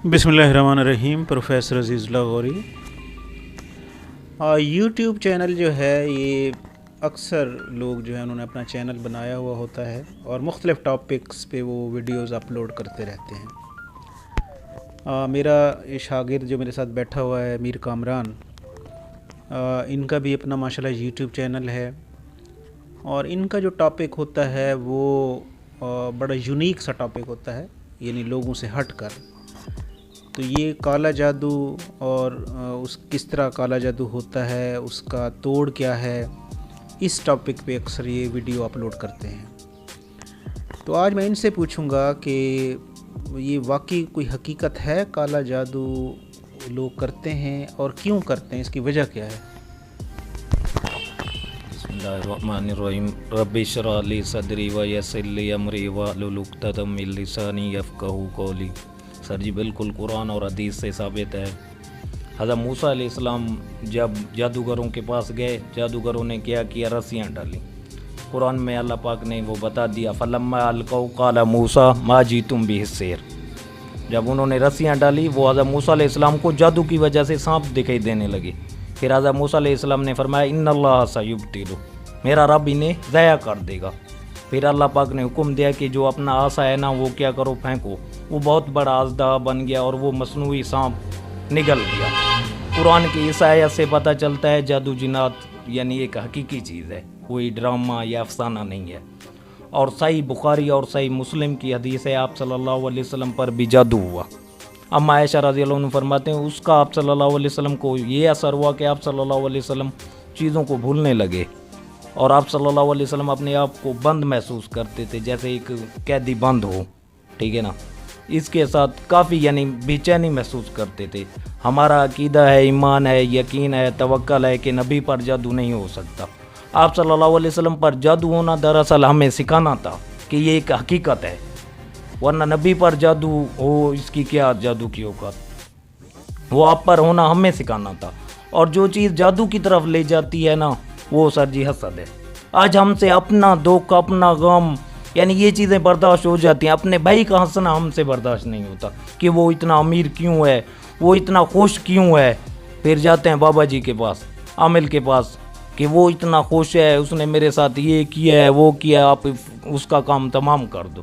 بسم اللہ الرحمن الرحیم۔ پروفیسر عزیز اللہ غوری۔ یوٹیوب چینل جو ہے یہ اکثر لوگ جو ہیں انہوں نے اپنا چینل بنایا ہوا ہوتا ہے اور مختلف ٹاپکس پہ وہ ویڈیوز اپلوڈ کرتے رہتے ہیں۔ میرا شاگرد جو میرے ساتھ بیٹھا ہوا ہے میر کامران، ان کا بھی اپنا ماشاءاللہ یوٹیوب چینل ہے اور ان کا جو ٹاپک ہوتا ہے وہ بڑا یونیک سا ٹاپک ہوتا ہے، یعنی لوگوں سے ہٹ کر۔ تو یہ کالا جادو اور کس طرح کالا جادو ہوتا ہے، اس کا توڑ کیا ہے، اس ٹاپک پہ اکثر یہ ویڈیو اپلوڈ کرتے ہیں۔ تو آج میں ان سے پوچھوں گا کہ یہ واقعی کوئی حقیقت ہے، کالا جادو لوگ کرتے ہیں اور کیوں کرتے ہیں، اس کی وجہ کیا ہے؟ بسم اللہ الرحمن الرحیم۔ رب اشرح لی صدری ویسر لی امری واحلل عقدۃ من لسانی یفقہوا قولی۔ سر جی بالکل قرآن اور حدیث سے ثابت ہے۔ حضرت موسیٰ علیہ السلام جب جادوگروں کے پاس گئے، جادوگروں نے کیا کیا، رسیاں ڈالیں۔ قرآن میں اللہ پاک نے وہ بتا دیا، فلما القوا قال موسیٰ ما جئتم بہ السحر۔ جب انہوں نے رسیاں ڈالی، وہ حضرت موسیٰ علیہ السلام کو جادو کی وجہ سے سانپ دکھائی دینے لگے۔ پھر حضرت موسیٰ علیہ السلام نے فرمایا ان اللہ سیبطلہ، میرا رب انہیں ضائع کر دے گا۔ پھر اللہ پاک نے حکم دیا کہ جو اپنا عصا ہے نا وہ کیا کرو، پھینکو۔ وہ بہت بڑا اژدہا بن گیا اور وہ مصنوعی سانپ نگل گیا۔ قرآن کی اس آیت سے پتہ چلتا ہے جادو جنات یعنی ایک حقیقی چیز ہے، کوئی ڈرامہ یا افسانہ نہیں ہے۔ اور صحیح بخاری اور صحیح مسلم کی حدیث ہے، آپ صلی اللہ علیہ وسلم پر بھی جادو ہوا۔ اما عائشہ رضی اللہ عنہ فرماتے ہیں اس کا آپ صلی اللہ علیہ وسلم کو یہ اثر ہوا کہ آپ صلی اللہ علیہ وسلم چیزوں کو بھولنے لگے اور آپ صلی اللہ علیہ وسلم اپنے آپ کو بند محسوس کرتے تھے، جیسے ایک قیدی بند ہو، ٹھیک ہے نا۔ اس کے ساتھ کافی یعنی بے چینی محسوس کرتے تھے۔ ہمارا عقیدہ ہے، ایمان ہے، یقین ہے، توکل ہے کہ نبی پر جادو نہیں ہو سکتا۔ آپ صلی اللہ علیہ وسلم پر جادو ہونا دراصل ہمیں سکھانا تھا کہ یہ ایک حقیقت ہے، ورنہ نبی پر جادو ہو اس کی کیا جادو کی اوقات، وہ آپ پر ہونا ہمیں سکھانا تھا۔ اور جو چیز جادو کی طرف لے جاتی ہے نا وہ سر جی حسد ہے۔ آج ہم سے اپنا دکھ، اپنا غم، یعنی یہ چیزیں برداشت ہو جاتی ہیں، اپنے بھائی کا ہنسنا ہم سے برداشت نہیں ہوتا کہ وہ اتنا امیر کیوں ہے، وہ اتنا خوش کیوں ہے۔ پھر جاتے ہیں بابا جی کے پاس، عامل کے پاس، کہ وہ اتنا خوش ہے، اس نے میرے ساتھ یہ کیا ہے، وہ کیا، آپ اس کا کام تمام کر دو،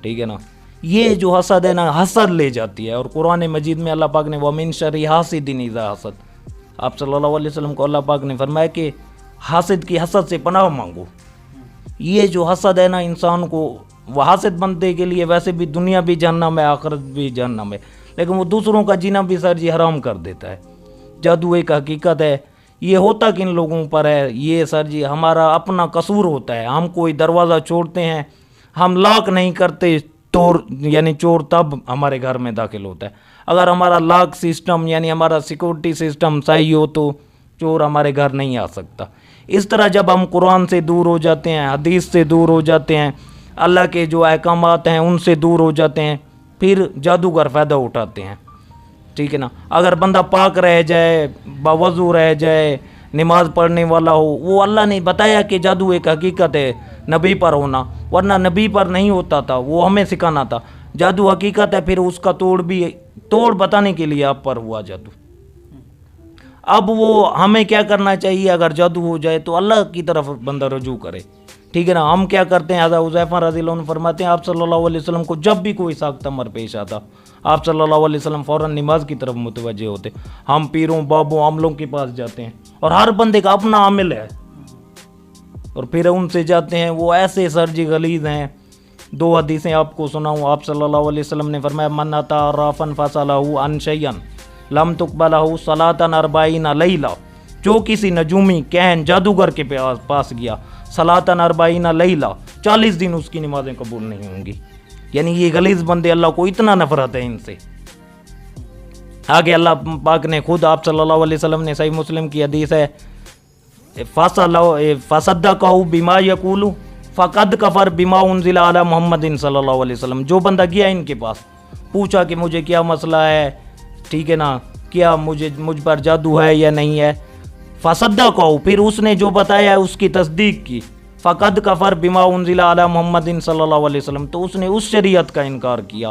ٹھیک ہے نا۔ یہ جو حسد ہے نا، حسد لے جاتی ہے۔ اور قرآن مجید میں اللہ پاک نے وَمِن شَرِّ حَاسِدٍ إِذَا حَسَدَ، آپ صلی اللہ علیہ وسلم کو اللہ پاک نے فرمایا کہ حاسد کی حسد سے پناہ مانگو۔ یہ جو حسد ہے نا انسان کو، وہ حاسد بننے کے لیے ویسے بھی دنیا بھی جہنم ہے، آخرت بھی جہنم ہے، لیکن وہ دوسروں کا جینا بھی سر جی حرام کر دیتا ہے۔ جادو ایک حقیقت ہے۔ یہ ہوتا کن لوگوں پر ہے، یہ سر جی ہمارا اپنا قصور ہوتا ہے۔ ہم کوئی دروازہ چھوڑتے ہیں، ہم لاک نہیں کرتے، چور تب ہمارے گھر میں داخل ہوتا ہے۔ اگر ہمارا لاک سسٹم یعنی ہمارا سیکورٹی سسٹم صحیح ہو تو چور ہمارے گھر نہیں آ سکتا۔ اس طرح جب ہم قرآن سے دور ہو جاتے ہیں، حدیث سے دور ہو جاتے ہیں، اللہ کے جو احکامات ہیں ان سے دور ہو جاتے ہیں، پھر جادوگر فائدہ اٹھاتے ہیں، ٹھیک ہے نا۔ اگر بندہ پاک رہ جائے، باوضو رہ جائے، نماز پڑھنے والا ہو، وہ اللہ نے بتایا کہ جادو ایک حقیقت ہے نبی پر ہونا، ورنہ نبی پر نہیں ہوتا تھا، وہ ہمیں سکھانا تھا۔ جادو حقیقت ہے، پھر اس کا توڑ بتانے کے لیے آپ پر ہوا جادو۔ اب وہ ہمیں کیا کرنا چاہیے؟ اگر جادو ہو جائے تو اللہ کی طرف بندہ رجوع کرے، ٹھیک ہے نا۔ ہم کیا کرتے ہیں؟ حضرت حذیفہ رضی اللہ عنہ فرماتے ہیں آپ صلی اللہ علیہ وسلم کو جب بھی کوئی ساختہ امر پیش آتا، آپ صلی اللہ علیہ وسلم فوراً نماز کی طرف متوجہ ہوتے۔ ہم پیروں، بابوں، عاملوں کے پاس جاتے ہیں اور ہر بندے کا اپنا عامل ہے، اور پھر ان سے جاتے ہیں، وہ ایسے سر جی غلیظ ہیں۔ دو حدیثیں آپ کو سناؤں۔ آپ صلی اللہ علیہ وسلم نے فرمایا من اتی عرافا فسألہ عن شیئا لم تقبل لہ صلاۃ 40 لیلہ، جو کسی نجومی کہن جادوگر کے پاس گیا، صلاۃ 40 لیلہ، 40 دن اس کی نمازیں قبول نہیں ہوں گی۔ یعنی یہ غلیظ بندے، اللہ کو اتنا نفرت ہے ان سے۔ آگے اللہ پاک نے خود، آپ صلی اللہ علیہ وسلم نے، صحیح مسلم کی حدیث ہے، فصدقہ بما یقول فقد کفر بما انزل علی محمد صلی اللہ علیہ وسلم۔ جو بندہ گیا ان کے پاس، پوچھا کہ مجھے کیا مسئلہ ہے، ٹھیک ہے نا، کیا مجھ پر جادو ہے یا نہیں ہے، فصدقہ، پھر اس نے جو بتایا ہے اس کی تصدیق کی، فقد کفر بما انزل علی محمد صلی اللہ علیہ وسلم، تو اس نے اس شریعت کا انکار کیا،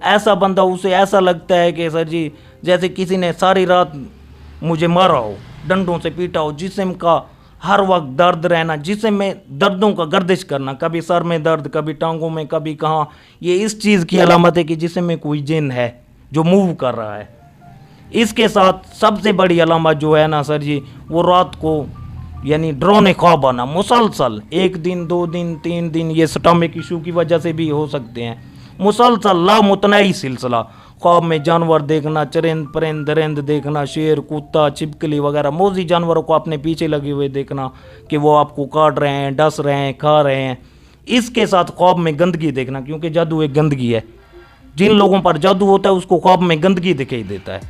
ایسا بندہ اسے ایسا لگتا ہے کہ سر جی جیسے کسی نے ساری رات مجھے مارا ہو، ڈنڈوں سے پیٹا ہو، جسم کا ہر وقت درد رہنا، جسم میں دردوں کا گردش کرنا، کبھی سر میں درد، کبھی ٹانگوں میں، کبھی کہاں. یہ اس چیز کی علامت ہے کہ جسم میں کوئی جن ہے جو موو کر رہا ہے. اس کے ساتھ سب سے بڑی علامت جو ہے نا سر جی، وہ رات کو یعنی ڈرونے خواب آنا مسلسل، 1 دن 2 دن 3 دن، یہ سٹامک ایشو کی وجہ سے بھی ہو سکتے ہیں. مسلسل لامتناہی سلسلہ خواب میں جانور دیکھنا، چرند پرند درند دیکھنا، شیر، کتا، چھپکلی وغیرہ موذی جانوروں کو اپنے پیچھے لگے ہوئے دیکھنا کہ وہ آپ کو کاٹ رہے ہیں، ڈس رہے ہیں، کھا رہے ہیں. اس کے ساتھ خواب میں گندگی دیکھنا، کیونکہ جادو ایک گندگی ہے. جن لوگوں پر جادو ہوتا ہے اس کو خواب میں گندگی دکھائی دیتا ہے.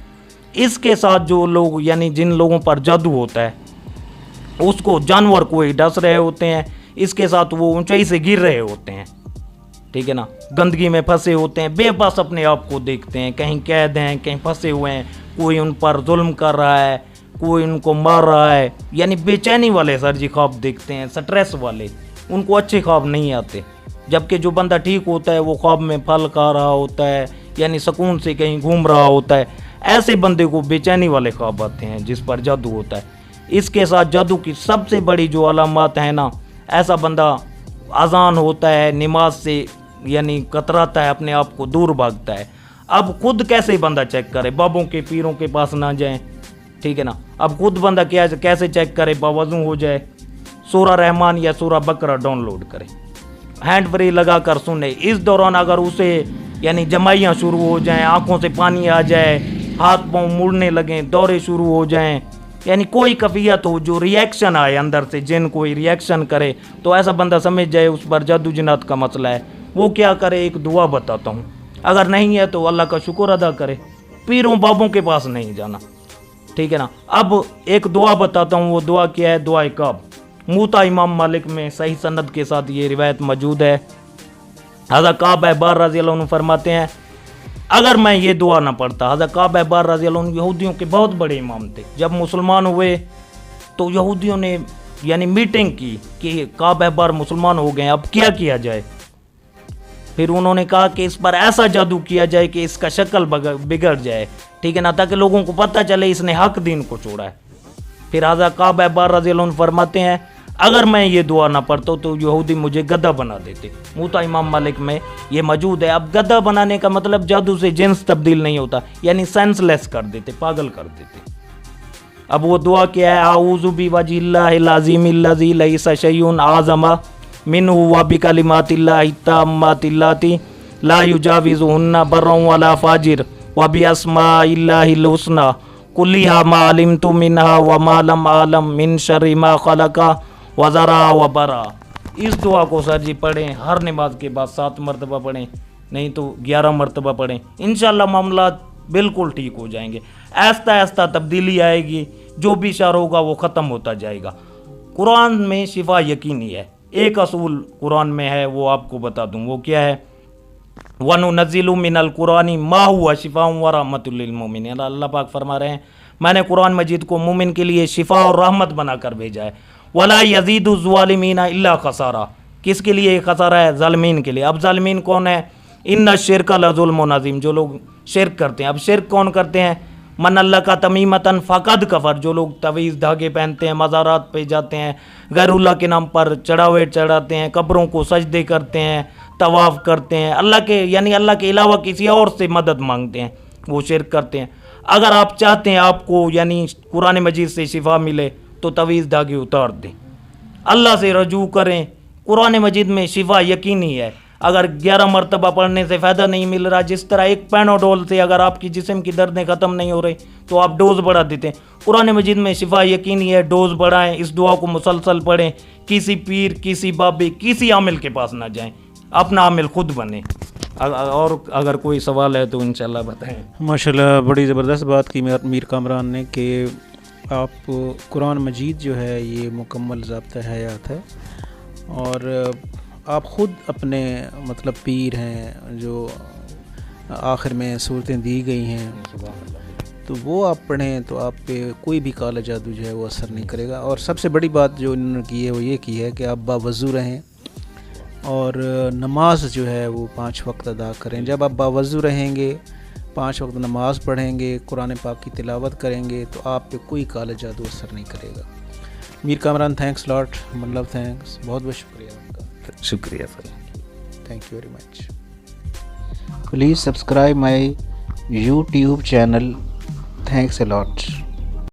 اس کے ساتھ جو لوگ یعنی جن لوگوں پر جادو ہوتا ہے اس کو جانور کوئی ڈس رہے ہوتے ہیں، اس کے ساتھ وہ اونچائی سے گر رہے ہوتے ہیں، ٹھیک ہے نا، گندگی میں پھنسے ہوتے ہیں، بے بس اپنے آپ کو دیکھتے ہیں، کہیں قید ہیں، کہیں پھنسے ہوئے ہیں، کوئی ان پر ظلم کر رہا ہے، کوئی ان کو مار رہا ہے. یعنی بے چینی والے سر جی خواب دیکھتے ہیں، سٹریس والے، ان کو اچھے خواب نہیں آتے. جبکہ جو بندہ ٹھیک ہوتا ہے وہ خواب میں پھل کھا رہا ہوتا ہے، یعنی سکون سے کہیں گھوم رہا ہوتا ہے. ایسے بندے کو بے چینی والے خواب آتے ہیں جس پر جادو ہوتا ہے. اس کے ساتھ جادو کی سب سے بڑی جو علامات ہیں نا، ایسا بندہ اذان ہوتا ہے نماز سے یعنی کتراتا ہے، اپنے آپ کو دور بھاگتا ہے. اب خود کیسے بندہ چیک کرے؟ بابوں کے پیروں کے پاس نہ جائیں، ٹھیک ہے نا. اب خود بندہ کیسے چیک کرے؟ باوضو ہو جائے، سورہ رحمان یا سورہ بقرہ ڈاؤن لوڈ کرے، ہینڈ فری لگا کر سنے. اس دوران اگر اسے یعنی جمائیاں شروع ہو جائیں، آنکھوں سے پانی آ جائے، ہاتھ پاؤں مڑنے لگیں، دورے شروع ہو جائیں، یعنی کوئی کیفیت ہو جو ریئیکشن آئے اندر سے، جن کوئی ریئیکشن کرے، تو ایسا بندہ سمجھ جائے اس پر جادو جنات کا مسئلہ ہے. وہ کیا کرے؟ ایک دعا بتاتا ہوں، اگر نہیں ہے تو اللہ کا شکر ادا کرے، پیروں بابوں کے پاس نہیں جانا، ٹھیک ہے نا. اب ایک دعا بتاتا ہوں، وہ دعا کیا ہے؟ دعائے کعب. موطا امام مالک میں صحیح سند کے ساتھ یہ روایت موجود ہے. حضرت کعب احبار رضی اللہ عنہ فرماتے ہیں اگر میں یہ دعا نہ پڑھتا. حضرت کعب احبار رضی اللہ عنہ یہودیوں کے بہت بڑے امام تھے. جب مسلمان ہوئے تو یہودیوں نے یعنی میٹنگ کی کہ کعب احبار مسلمان ہو گئے، اب کیا جائے. پھر انہوں نے کہا کہ اس پر ایسا جادو کیا جائے کہ اس کا شکل بگڑ جائے، ٹھیک ہے نا، تاکہ لوگوں کو پتہ چلے اس نے حق دین کو چھوڑا ہے. پھر حضرت کعب احبار رضی اللہ عنہ فرماتے ہیں اگر میں یہ دعا نہ پڑھتا تو یہودی مجھے گدھا بنا دیتے. موطا امام مالک میں یہ موجود ہے. اب گدھا بنانے کا مطلب جادو سے جنس تبدیل نہیں ہوتا، یعنی سینس لیس کر دیتے، پاگل کر دیتے. اب وہ دعا کیا ہے؟ اعوذ بوجہ اللہ العظیم الذی لیس شیء اعظم منہ وبکلمات اللہ التامات اللاتی لا یجاوزہن بر ولا فاجر وباسماء اللہ الحسنی کلھا ما علمت منہا وما لم اعلم من شر ما خلق وزرا وبرا. اس دعا کو سر جی پڑھیں، ہر نماز کے بعد 7 مرتبہ پڑھیں، نہیں تو 11 مرتبہ پڑھیں. انشاءاللہ معاملات بالکل ٹھیک ہو جائیں گے. آہستہ آہستہ تبدیلی آئے گی، جو بھی شر ہوگا وہ ختم ہوتا جائے گا. قرآن میں شفا یقینی ہے. ایک اصول قرآن میں ہے، وہ آپ کو بتا دوں، وہ کیا ہے؟ وَنُنَزِّلُ مِنَ الْقُرْآنِ مَا هُوَ شِفَاءٌ وَرَحْمَةٌ لِّلْمُؤْمِنِينَ. اللہ پاک فرما رہے ہیں میں نے قرآن مجید کو مومن کے لیے شفا اور رحمت بنا کر بھیجا ہے. وَلَا يَزِيدُ الظَّالِمِينَ إِلَّا خَسَارًا. کس کے لیے خسارہ ہے؟ ظالمین کے لیے. اب ظالمین کون ہے؟ ان الشرک لظلم عظیم، جو لوگ شرک کرتے ہیں. اب شرک کون کرتے ہیں؟ من اللہ کا تمیمتن فقد کفر، جو لوگ تعویذ دھاگے پہنتے ہیں، مزارات پہ جاتے ہیں، غیر اللہ کے نام پر چڑھاوے چڑھاتے ہیں، قبروں کو سجدے کرتے ہیں، طواف کرتے ہیں، اللہ کے یعنی اللہ کے علاوہ کسی اور سے مدد مانگتے ہیں، وہ شرک کرتے ہیں. اگر آپ چاہتے ہیں آپ کو یعنی قرآن مجید سے شفا ملے تو تعویذ دھاگے اتار دیں، اللہ سے رجوع کریں. قرآن مجید میں شفا یقینی ہے. اگر 11 مرتبہ پڑھنے سے فائدہ نہیں مل رہا، جس طرح ایک پیناڈول سے اگر آپ کی جسم کی دردیں ختم نہیں ہو رہی تو آپ ڈوز بڑھا دیتے ہیں، قرآن مجید میں شفا یقینی ہے. ڈوز بڑھائیں، اس دعا کو مسلسل پڑھیں، کسی پیر، کسی بابے، کسی عامل کے پاس نہ جائیں، اپنا عامل خود بنیں. اور اگر کوئی سوال ہے تو انشاءاللہ بتائیں. ماشاءاللہ بڑی زبردست بات کی میر کامران نے کہ آپ قرآن مجید جو ہے یہ مکمل ضابطہ حیات ہے، اور آپ خود اپنے مطلب پیر ہیں جو آخر میں صورتیں دی گئی ہیں، تو وہ آپ پڑھیں تو آپ پہ کوئی بھی کالا جادو جو ہے وہ اثر نہیں کرے گا. اور سب سے بڑی بات جو انہوں نے کی ہے وہ یہ کی ہے کہ آپ باوضو رہیں اور نماز جو ہے وہ 5 وقت ادا کریں. جب آپ باوضو رہیں گے، 5 وقت نماز پڑھیں گے، قرآن پاک کی تلاوت کریں گے، تو آپ پہ کوئی کالا جادو اثر نہیں کرے گا. میر کامران تھینکس لاٹ. مطلب تھینکس، بہت بہت شکریہ آپ کا. شکریہ sir. Thank you very much. Please subscribe my YouTube channel. Thanks a lot.